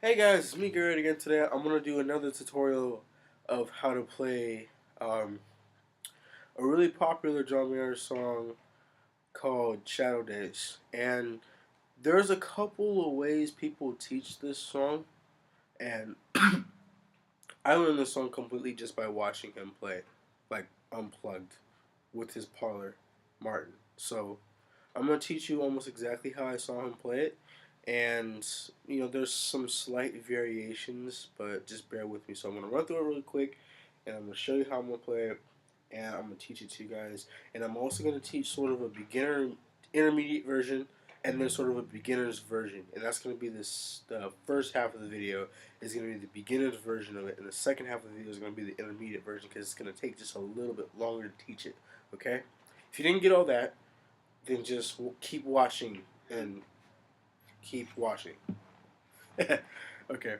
Hey guys, it's me Garrett again today. I'm going to do another tutorial of how to play a really popular John Mayer song called Shadow Days. And there's a couple of ways people teach this song, and I learned this song completely just by watching him play, like Unplugged with his parlor, Martin. So I'm going to teach you almost exactly how I saw him play it. And, there's some slight variations, but just bear with me. So I'm going to run through it really quick, and I'm going to show you how I'm going to play it, and I'm going to teach it to you guys. And I'm also going to teach sort of a beginner, intermediate version, and then sort of a beginner's version. And that's going to be the first half of the video is going to be the beginner's version of it, and the second half of the video is going to be the intermediate version because it's going to take just a little bit longer to teach it, okay? If you didn't get all that, then just keep watching and keep watching. Okay.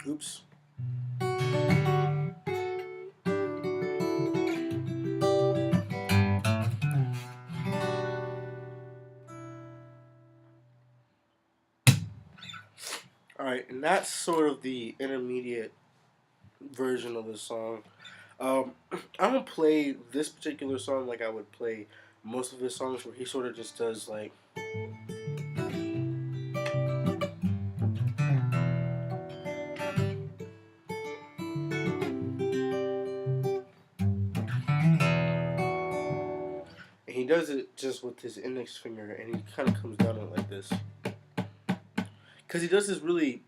Oops. Alright, and that's sort of the intermediate version of the song. I don't play this particular song like I would play most of his songs, where he sort of just does like. And he does it just with his index finger, and he kind of comes down on it like this. Because he does this really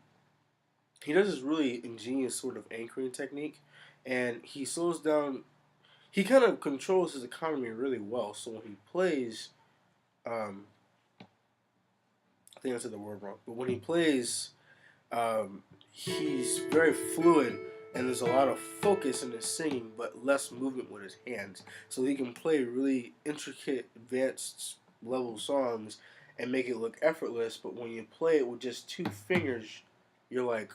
ingenious sort of anchoring technique, and he slows down. He kind of controls his economy really well. So when he plays, um, I think I said the word wrong, but when he plays, he's very fluid, and there's a lot of focus in his singing, but less movement with his hands. So he can play really intricate, advanced level songs and make it look effortless. But when you play it with just two fingers, you're like,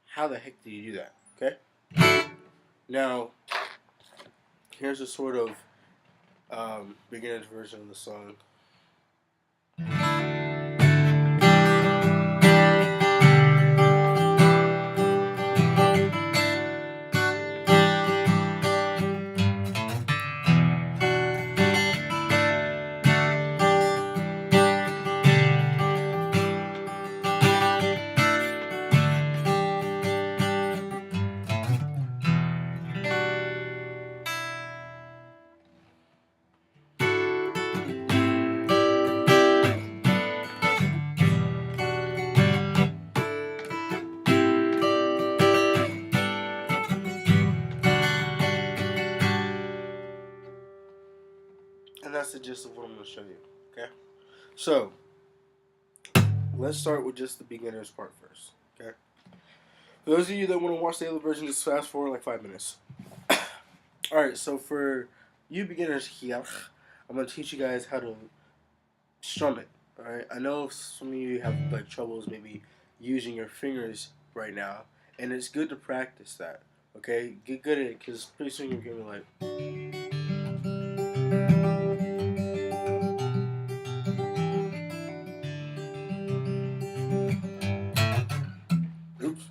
how the heck did you do that? Okay. Now, here's a sort of beginner's version of the song. And that's the gist of what I'm going to show you. Okay? So, let's start with just the beginner's part first. Okay? For those of you that want to watch the other version, just fast forward like 5 minutes. Alright, so for you beginners here, I'm going to teach you guys how to strum it. Alright? I know some of you have like troubles maybe using your fingers right now, and it's good to practice that. Okay? Get good at it, because pretty soon you're going to be like. Oops.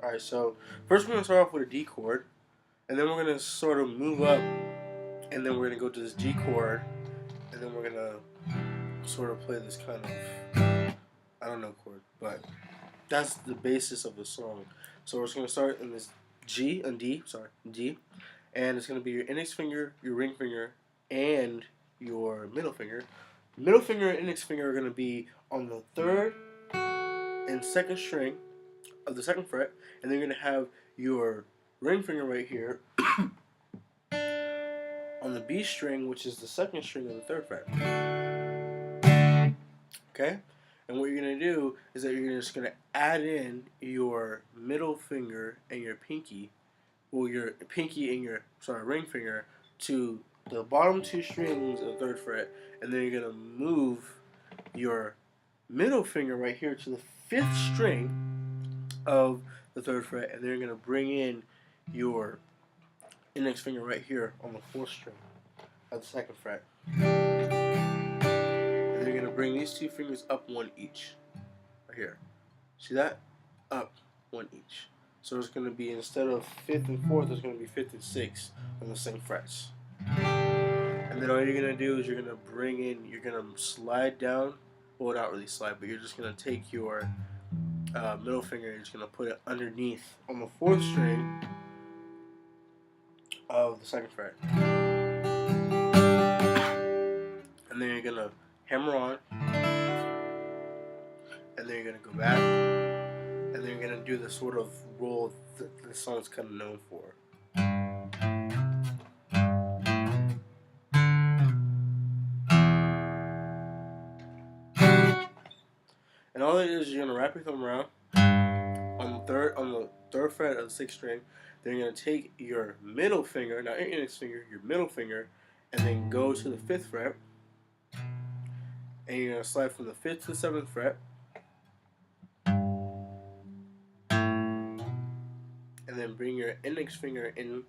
Alright, so first we're going to start off with a D chord, and then we're going to sort of move up, and then we're going to go to this G chord, and then we're going to sort of play this kind of, I don't know chord, but that's the basis of the song. So we're just going to start in this G, and D, and it's going to be your index finger, your ring finger, and your middle finger Middle finger and index finger are going to be on the third and second string of the second fret, and then you're going to have your ring finger right here on the B string, which is the second string of the third fret. Okay? And what you're going to do is that you're just going to add in your middle finger and your pinky, well, your pinky and your, ring finger to the bottom two strings of the third fret, and then you're going to move your middle finger right here to the fifth string of the third fret, and then you're going to bring in your index finger right here on the fourth string of the second fret. And then you're going to bring these two fingers up one each. Right here. See that? Up one each. So it's going to be, instead of fifth and fourth, it's going to be fifth and sixth on the same frets. And then all you're going to do is you're going to bring in, you're going to slide down, well, not really slide, but you're just going to take your middle finger and you're just going to put it underneath on the fourth string of the second fret. And then you're going to hammer on, and then you're going to go back, and then you're going to do the sort of roll that the song's kind of known for. And all it is you're going to wrap your thumb around on the third fret of the sixth string. Then you're going to take your middle finger, not your index finger, your middle finger, and then go to the fifth fret. And you're going to slide from the fifth to the seventh fret. And then bring your index finger in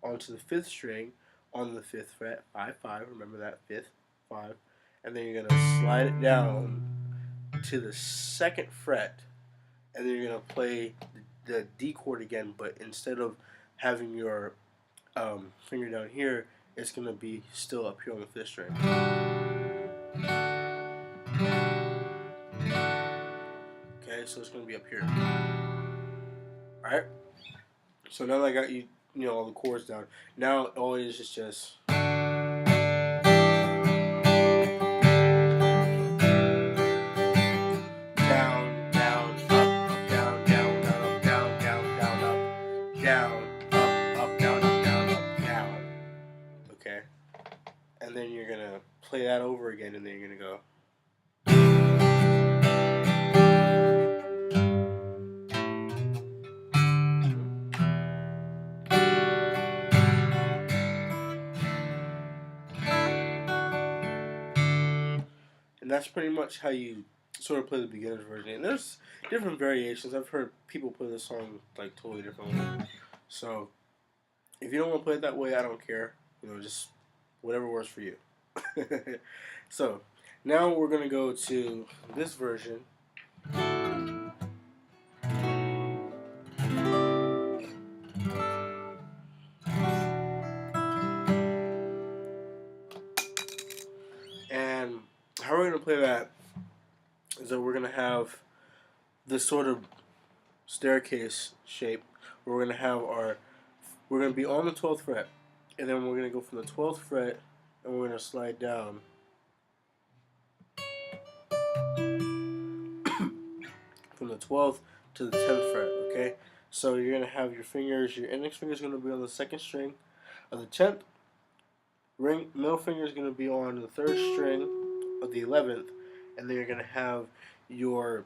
onto the fifth string on the fifth fret, 5-5, remember that, fifth, 5. And then you're going to slide it down to the second fret, and then you're going to play the D chord again, but instead of having your finger down here, it's going to be still up here on the fifth string. Okay, so it's going to be up here. Alright? So now that I got you know, all the chords down, now all it is just okay, and then you're gonna play that over again, and then you're gonna go. And that's pretty much how you sort of play the beginner's version. And there's different variations. I've heard people play this song like totally differently. So if you don't want to play it that way, I don't care. You know, just whatever works for you. So now we're gonna go to this version. And how we're gonna play that is that we're gonna have this sort of staircase shape. We're gonna have we're gonna be on the 12th fret, and then we're gonna go from the 12th fret, and we're gonna slide down from the 12th to the 10th fret. Okay, so you're gonna have your fingers. Your index finger is gonna be on the second string of the 10th. Middle finger is gonna be on the third string of the 11th, and then you're gonna have your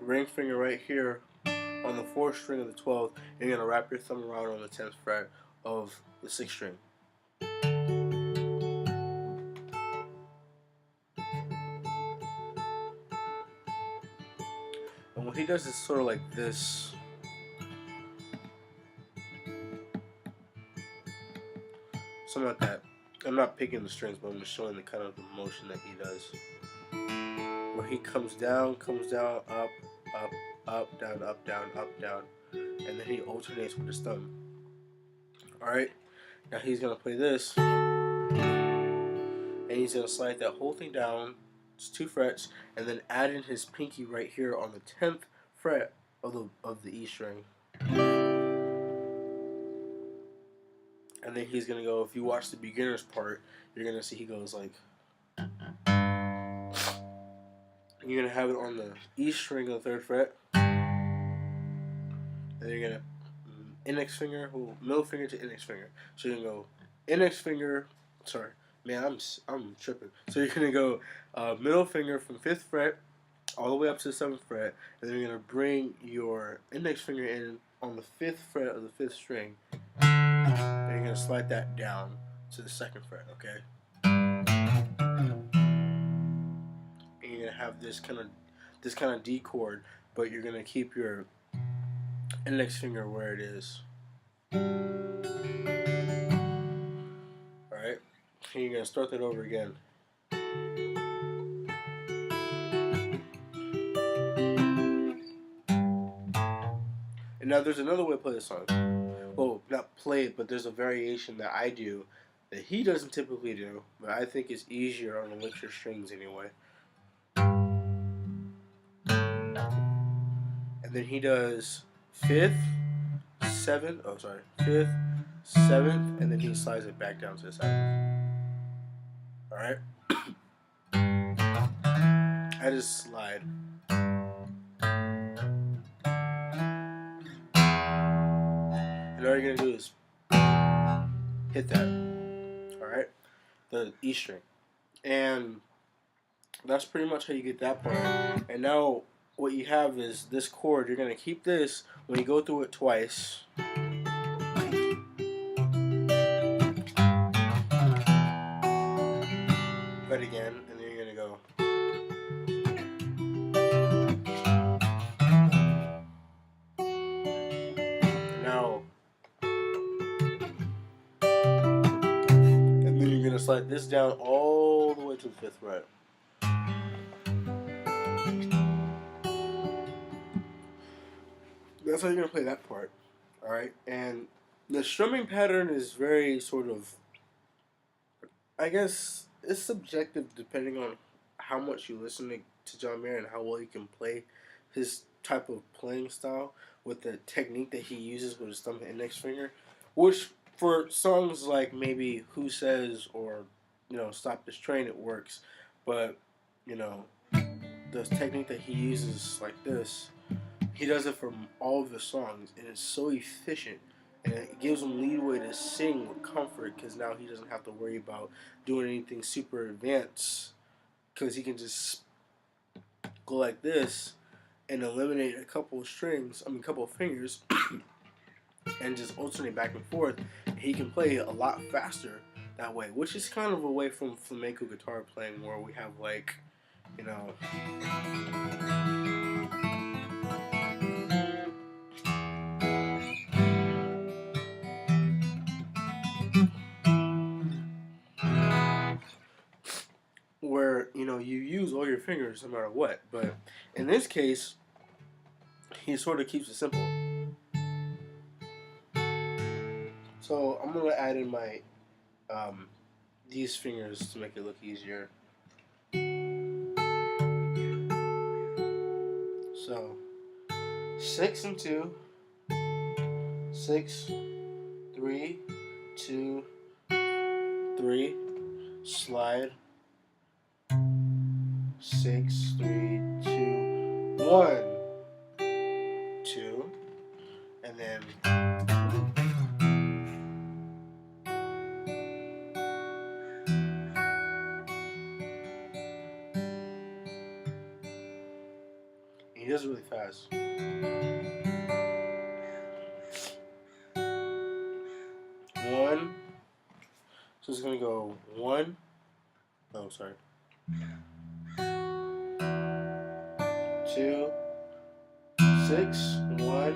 ring finger right here on the fourth string of the 12th, and you're going to wrap your thumb around on the 10th fret of the sixth string. And what he does is sort of like this. Something like that. I'm not picking the strings, but I'm just showing the kind of the motion that he does. Where he comes down, up, up, up, down, up, down, and then he alternates with his thumb. Alright, now he's going to play this, and he's going to slide that whole thing down, it's 2 frets, and then add in his pinky right here on the 10th fret of the E string. And then he's gonna go. If you watch the beginner's part, you're gonna see he goes like. You're gonna have it on the E string of the 3rd fret, and you're gonna index finger, middle finger to index finger. So you're gonna go index finger. Sorry, man, I'm tripping. So you're gonna go middle finger from 5th fret all the way up to the 7th fret, and then you're gonna bring your index finger in on the 5th fret of the 5th string, and you're gonna slide that down to the 2nd fret. Okay, and you're gonna have this kind of D chord, but you're gonna keep your index finger where it is. Alright? And you're gonna start that over again. And now there's another way to play this song. Well, not play it, but there's a variation that I do that he doesn't typically do, but I think is easier on elixir strings anyway. And then he does 5th, 7th, 5th, 7th, and then he slides it back down to the 7th. Alright? I just slide. And all you're gonna do is hit that. Alright? The E string. And that's pretty much how you get that part. And now what you have is this chord. You're gonna keep this when you go through it twice. But again, and then you're gonna go. Now, and then you're gonna slide this down all the way to the 5th fret. That's how you're gonna play that part. Alright? And the strumming pattern is very sort of, I guess it's subjective depending on how much you listen to John Mayer and how well he can play his type of playing style with the technique that he uses with his thumb and index finger, which for songs like maybe Who Says or Stop This Train, it works, but the technique that he uses like this, he does it for all of his songs, and it's so efficient. And it gives him leeway to sing with comfort because now he doesn't have to worry about doing anything super advanced because he can just go like this and eliminate a couple of fingers and just alternate back and forth. He can play a lot faster that way, which is kind of away from flamenco guitar playing where we have where you use all your fingers no matter what. But in this case, he sort of keeps it simple. So I'm gonna add in my these fingers to make it look easier. So 6 and 2, 6, 3, 2, 3, slide, 6, 3, 2, 1, 2, and then he does it really fast. One. So it's gonna go 1. Oh, sorry. 2, 6, 1,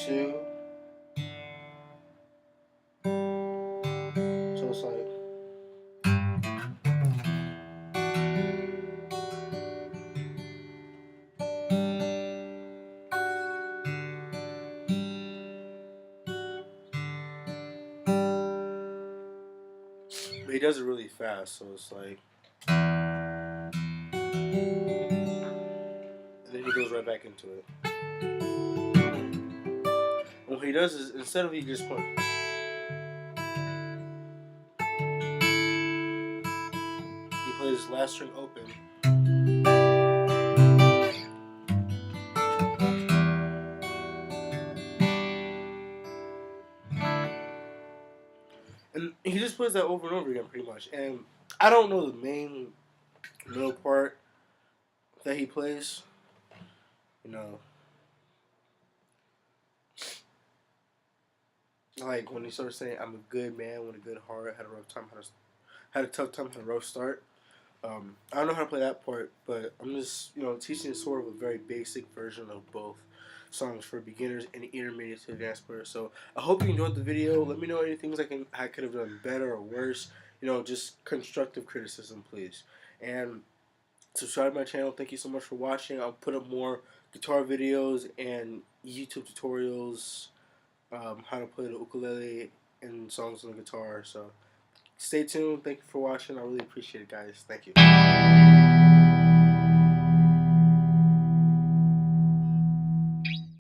2. So it's like. But he does it really fast, so it's like. And then he goes right back into it. And what he does is, instead of he just put. last string open. And he just plays that over and over again, pretty much. And I don't know the main middle part that he plays. You know, like when he starts saying, "I'm a good man with a good heart, had a rough time, had a tough time, had a rough start." I don't know how to play that part, but I'm just teaching sort of a very basic version of both songs for beginners and intermediate to advanced players. So I hope you enjoyed the video. Let me know any things I could have done better or worse. Just constructive criticism, please. And subscribe to my channel. Thank you so much for watching. I'll put up more guitar videos and YouTube tutorials, how to play the ukulele and songs on the guitar. So stay tuned. Thank you for watching. I really appreciate it, guys. Thank you.